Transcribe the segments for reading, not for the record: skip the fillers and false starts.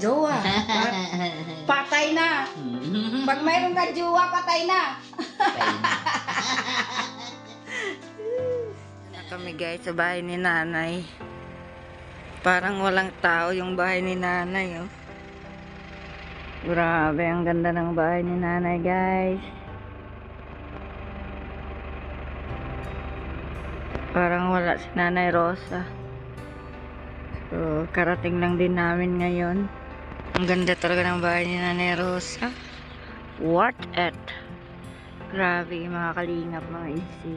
jowa. Patay na. Pag mayroon ka jowa, patay na. Kami guys sa bahay ni nanay. Parang walang tao yung bahay ni nanay. Oh. Grabe, ang ganda ng bahay ni nanay guys. Parang wala si Nanay Rosa. So, karating lang din namin ngayon. Ang ganda talaga ng bahay ni Nanay Rosa. What it? Grabe mga kalingap, mga easy.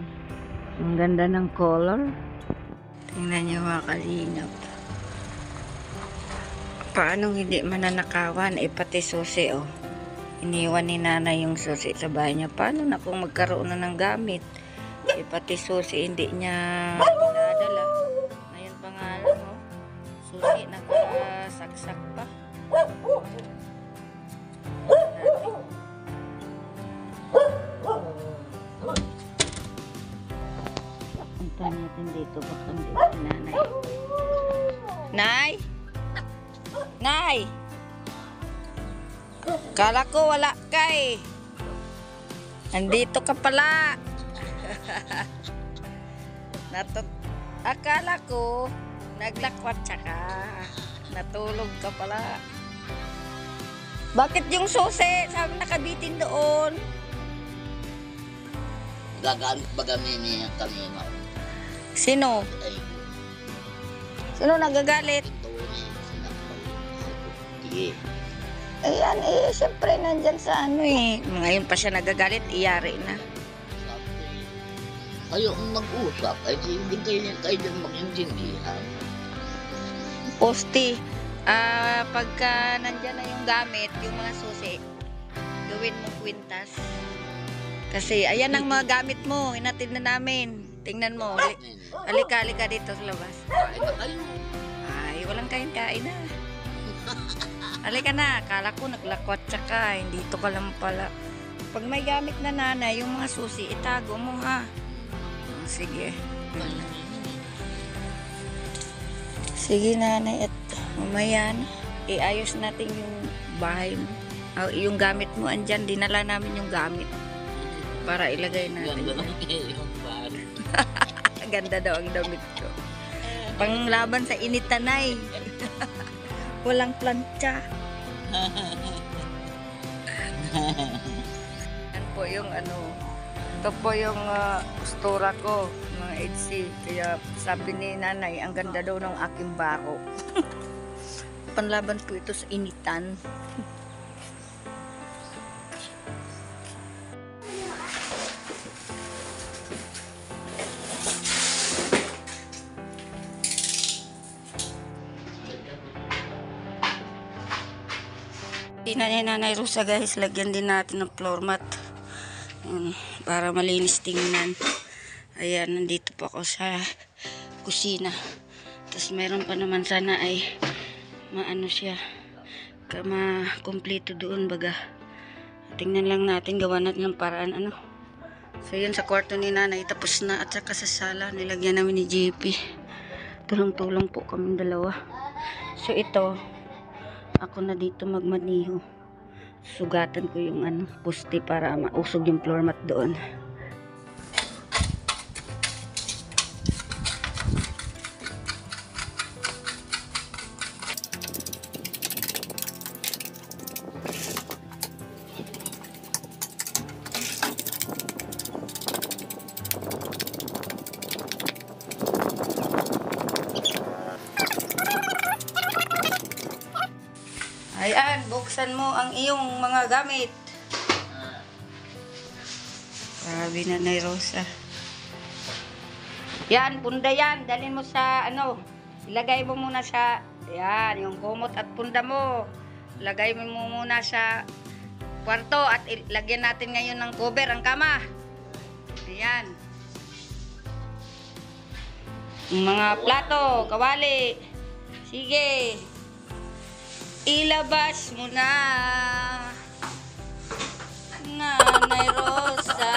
Ang ganda ng color. Tingnan niyo mga kalingap. Paano hindi mananakawan? Pati susi oh. Iniwan ni nanay yung susi sa bahay niya. Paano na kung magkaroon na ng gamit? Pati susi hindi niya pinadala. Ngayon pangalan oh. Susi nakasaksak pa. Punta natin dito, baka dito si nanay. Nay! Nay! Kala ko wala ka eh. Nandito ka pala. Akala ko naglakwat ka. Natulog ka pala. Bakit yung susi? Sabi nakabitin doon. Gagamit ba kami niya kanina? Sino? Ay, Sino nagagalit? ito niya sinakal. Sige. Ayan eh, siyempre nandyan sa ano eh. Ngayon pa siya nagagalit, iyari na. Kayo ang nag-usap, ay hindi kayo din mag-intindihan. Posti, pagka nandyan na yung gamit, yung mga susi, gawin mo kwintas. Kasi ayan ang mga gamit mo, hinatid na namin. Tingnan mo, halika dito sa labas. Kain na kayo. Ay, walang kain-kain na. Halika na, akala ko naglakwat ka, hindi to ka lang pala. Pag may gamit na nanay, yung mga susi, itago mo ha. Sige. Sige nanay, at mamaya na. Iayos natin yung bahay mo. Yung gamit mo andyan, dinala namin yung gamit. Para ilagay natin. Ganda lang yung bar. Ganda daw ang damit ko. Panglaban sa initanay. Walang plancha. Yan po yung ano. Ito po yung postura ko, mga HC. Kaya sabi ni nanay, ang ganda daw ng aking bako. Panlaban po ito sa initan. Tingnan ni Nanay Rosa guys, lagyan din natin ng floor mat. Para malinis tingnan. Ayan, nandito po ako sa kusina. Tapos meron pa naman sana ay maano siya, ma-kompleto doon baga. Tingnan lang natin, gawa natin ng paraan ano. So yun sa kwarto ni nanay, tapos na. At saka sa sala, nilagyan namin ni JP. Tulong-tulong po kaming dalawa. So ito, ako na dito magmaniho. Sugatan ko yung ano, poste para mausog yung floor mat doon. Ayan, buksan mo ang iyong mga gamit. Grabe na Nanay Rosa. Yan, punda yan. Dalhin mo sa ano. Ilagay mo muna sa, yan, yung kumot at punda mo. Lagay mo muna sa kwarto at lagyan natin ngayon ng cover ang kama. Ayan. Yung mga plato, kawali. Sige. Ilabas mo na, Nanay Rosa.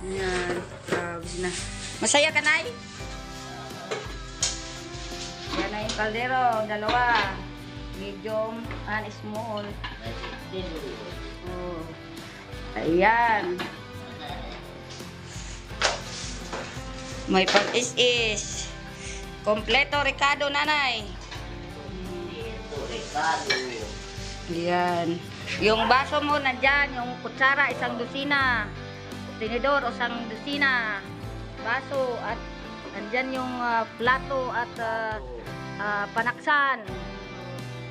Ayan, grabe na. Masaya ka, Nay? Yan na yung kaldero, dalawa. medium, and small. Oh. Ayan. May pag-is-is. Kompleto, Ricardo, nanay. Ayan. Yung baso mo nandyan, yung kutsara, isang dosina. Tinidor, isang dosina. Baso, at nandyan yung plato at panaksan.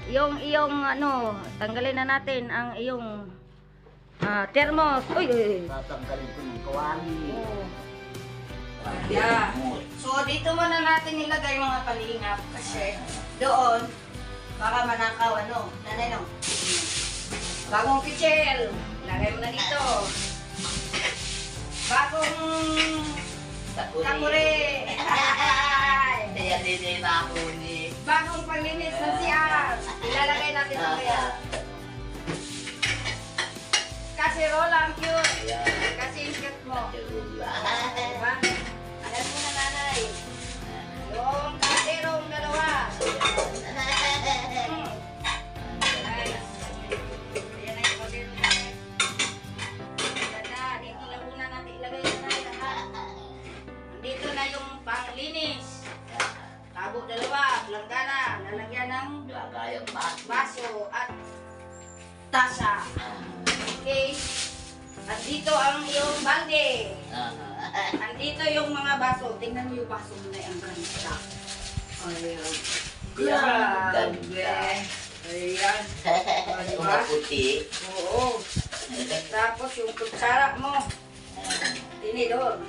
Yung iyong ano, tanggalin na natin ang iyong thermos. Uy, uy. Tatanggalin ko ng kawali. Yeah. So, dito muna natin ilagay mga kalingap kasi doon, baka manakaw, ano, nanay no? Bagong kitchen, lagay mo na dito. Bagong takure. Kaya din na ako ni. Bagong paglinis ng CR. Ilalagay natin mamaya. Kasi roll ang cute. Kasi yung cute mo. Diba? Alam mo na nanay. Yung katerong dalawa. Nice. Ayan na yung katerong nanay. Ganda. Dito lang muna natin ilagay na nanay lahat. Dito na yung panglinis. Tabo dalawa. Langgana. Lalagyan ng baso at tasa. Okay. At dito ang iyong balde. Andito yung mga baso. Tingnan mo yung baso mo na yung ganda. Ayan. Ganda. Ayan. Una puti. Oo. Tapos yung kutsara mo. Tinidor.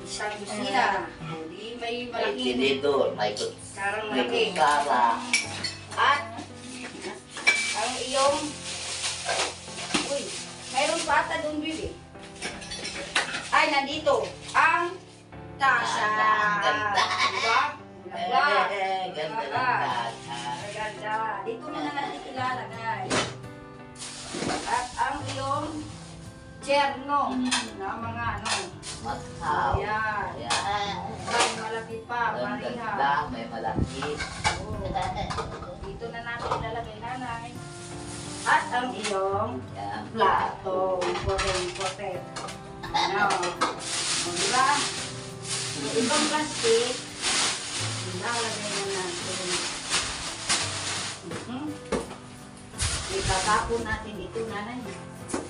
Isang busina. Hindi may May malaking tinidor. May sarang malaki. kutsara. At ang iyong uy, mayroon pa ata doon, bibi. Ay, nandito. Ang tasa. Ganda. Diba? Ganda. Ganda ng tasa. Ganda. Dito na natin ilalagay. At ang iyong cherno na mga ano. Mathaw. Ayan. Ayan. May malaki pa. Ang Mariha. ganda. May malaki. Oo. Dito na natin ilalagay, nanay. At ang iyong Ayan. plato. Important. Ano? O, diba? Yung ibang plastic, ilalagay na natin. Itatapon natin ito, nanay.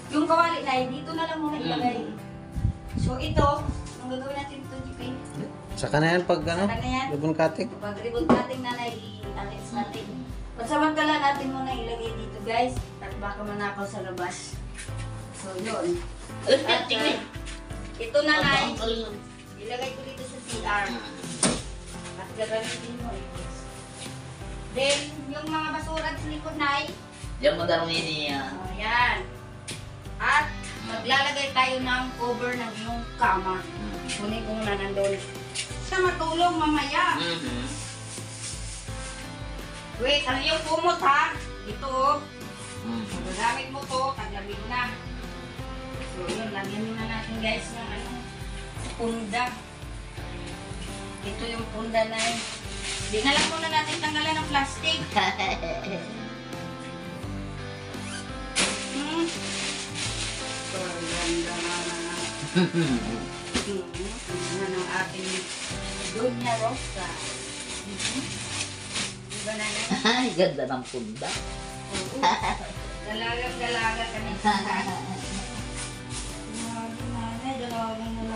Yung kawali na, dito na lang muna ilagay. So ito, ang gagawin natin ito, GP. Saka na yan pag ano, Saka na yan. ribbon cutting. Pag ribbon cutting nanay, i-alis natin. Pansamantala natin muna ilagay dito, guys. At baka manakaw sa labas. So, yun. At ito nanay, ilagay ko dito sa CR. At gagamitin mo ito. Then, yung mga basura sa likod nay, Diyan mo darunin niya. ayan. At maglalagay tayo ng cover ng iyong kama. Kunin ko muna nandun. Sa matulong mamaya. Wait, ang iyong kumot ha. Ito. Gagamit mo to, taglamig na. So yun, lagyan muna natin guys ng ano, punda. Ito yung punda na yun. Di na lang muna natin tanggalan ng plastic. So, ganda na ng ating Dunya Rosa. Diba nanay? Ay, ganda ng punda. Oo. Dalagang-dalaga kami.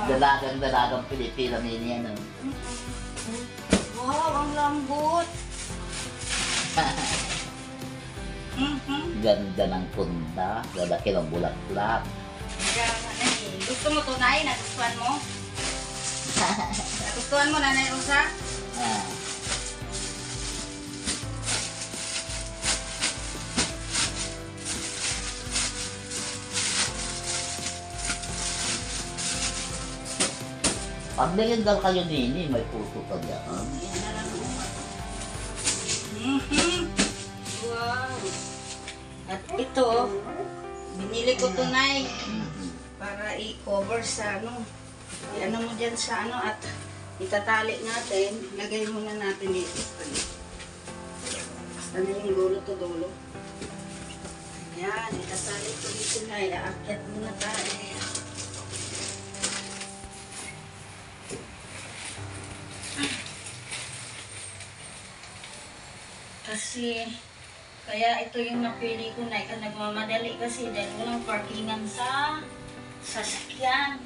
Dalagang Pilipino niya, no? Wow, ang lambot. Ganda ng punda. Lalaki ng bulaklak. Gusto mo to, Nay? Nagustuhan mo? Nagustuhan mo, Nanay Rosa? Ah. Pag nilindal kayo nini, may puso pa dyan. Yan na lang. Wow. At ito, binili ko to, Nay, para i-cover sa ano. I-ano mo dyan sa ano at itatali natin. Lagay muna natin dito. Basta na yung dulo to dulo. Ay, aakyat muna tayo. Kasi, kaya ito yung napili ko na nagmamadali kasi dahil walang parkingan sa sasakyan.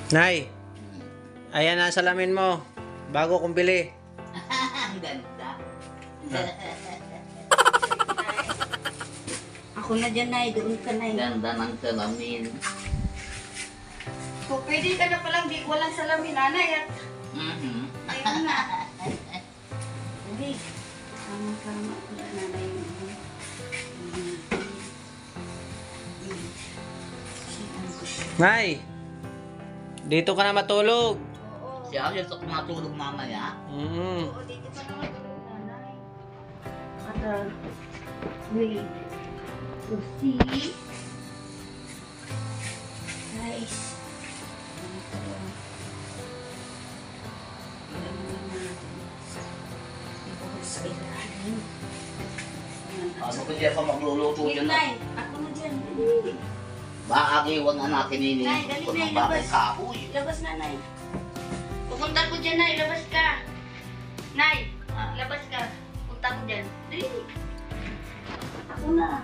Nay, ayan na ang salamin mo. Bago kong bili. Ang ganda. Ako na dyan, Nay. Doon ka, Nay. Ganda ng salamin. Kung pwede ka na palang di walang salamin, Nanay. At ayun na. Hindi. Tama ko na, Nanay. Nay, dito ka na matulog. Siya yung matulog mamaya. Oo, dito ka na matulog, Nanay. At, wait. So, see? Guys. Sa ilalim. Ano ba siya pa magluluto dyan na? Nay, ako na dyan. Dali. Maagiwan na natin ini. Nay, dali, Kung Nay, ang bakit labas. kahoy. Labas na, Nay. Pupunta ko dyan, Nay. Labas ka. Nay, labas ka. Punta ko dyan. Dali. Ako na.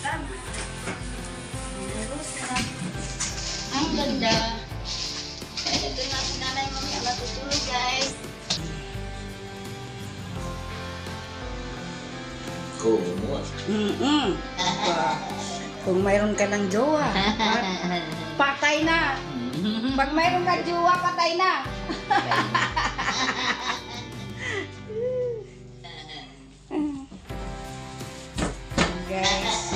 Tama. Ang ganda. Ito na si Nanay mamaya matutulog, guys. Kumot. Kung mayroon ka ng jowa, patay na. Pag mayroon ka jowa, patay na. Guys,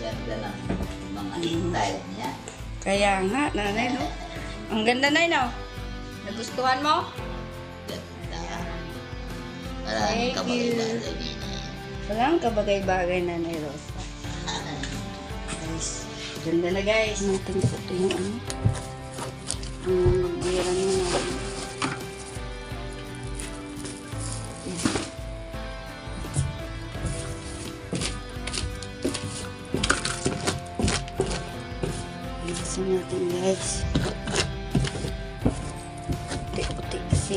Ganda ng mga style niya. kaya nga, Nanay, no? Ang ganda, Nay, no? Nagustuhan mo? Ganda. Thank Maraming kabagay-bagay you. din eh. Walang kabagay-bagay, Nanay Rosa. Guys, ganda na, guys. Natin ko ito yung ano. Ang magbira nyo na. Bilisan natin, guys. Puti-puti kasi.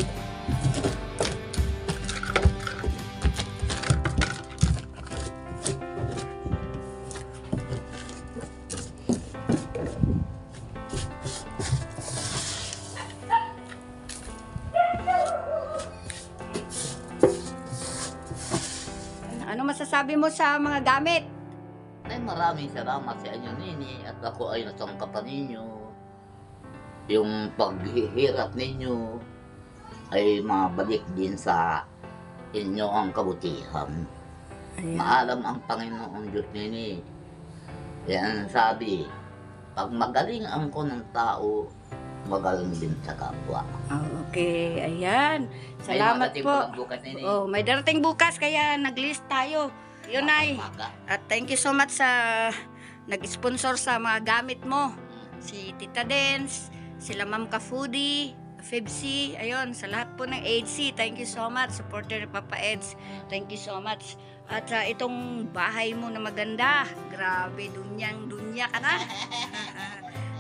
Ano masasabi mo sa mga gamit? Ay, maraming salamat sa inyo, Nini. At ako ay nasangkapan ninyo. Yung paghihirap ninyo ay mabalik din sa inyo ang kabutihan. Ayan. Maalam ang Panginoon Diyos, Nini. Yan sabi, pag magaling ang ko ng tao, magaling din sa kapwa. Okay, ayan. Salamat Ay, po. Bukas, Nini. Oh, may darating bukas kaya nag-list tayo. Yun ay. Umaga. At thank you so much sa nag-sponsor sa mga gamit mo. Si Tita Dens, sila Ma'am Ka Foodie, Febsi, ayun, sa lahat po ng ADC, thank you so much. Supporter ni Papa Eds, thank you so much. At itong bahay mo na maganda, grabe, dunya ka na.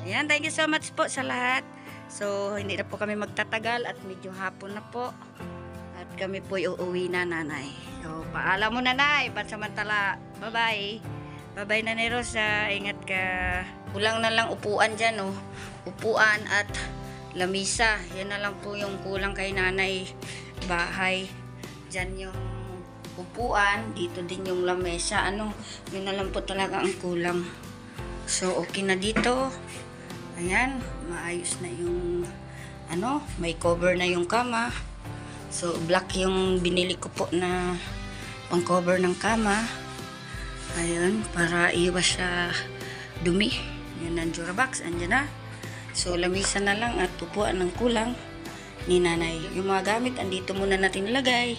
Ayan, thank you so much po sa lahat. So, hindi na po kami magtatagal at medyo hapon na po. At kami po uuwi na, Nanay. So, paalam mo, Nanay. Pansamantala, bye-bye. Bye-bye, Nanay Rosa. Ingat ka. Kulang na lang upuan dyan, oh. Upuan at lamisa. Yan na lang po yung kulang kay Nanay. Bahay. Dyan yung upuan. Dito din yung lamesa. Ano, yun na lang po talaga ang kulang. So, okay na dito. Ayan, maayos na yung ano, may cover na yung kama. So, black yung binili ko po na pang cover ng kama. Ayun, para iwas sa dumi. Yan ang Durabox, andyan na. So, lamisan na lang at upuan ng kulang ni nanay. Yung mga gamit, andito muna natin ilagay.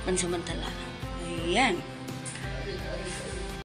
Pansamantala. Ayan.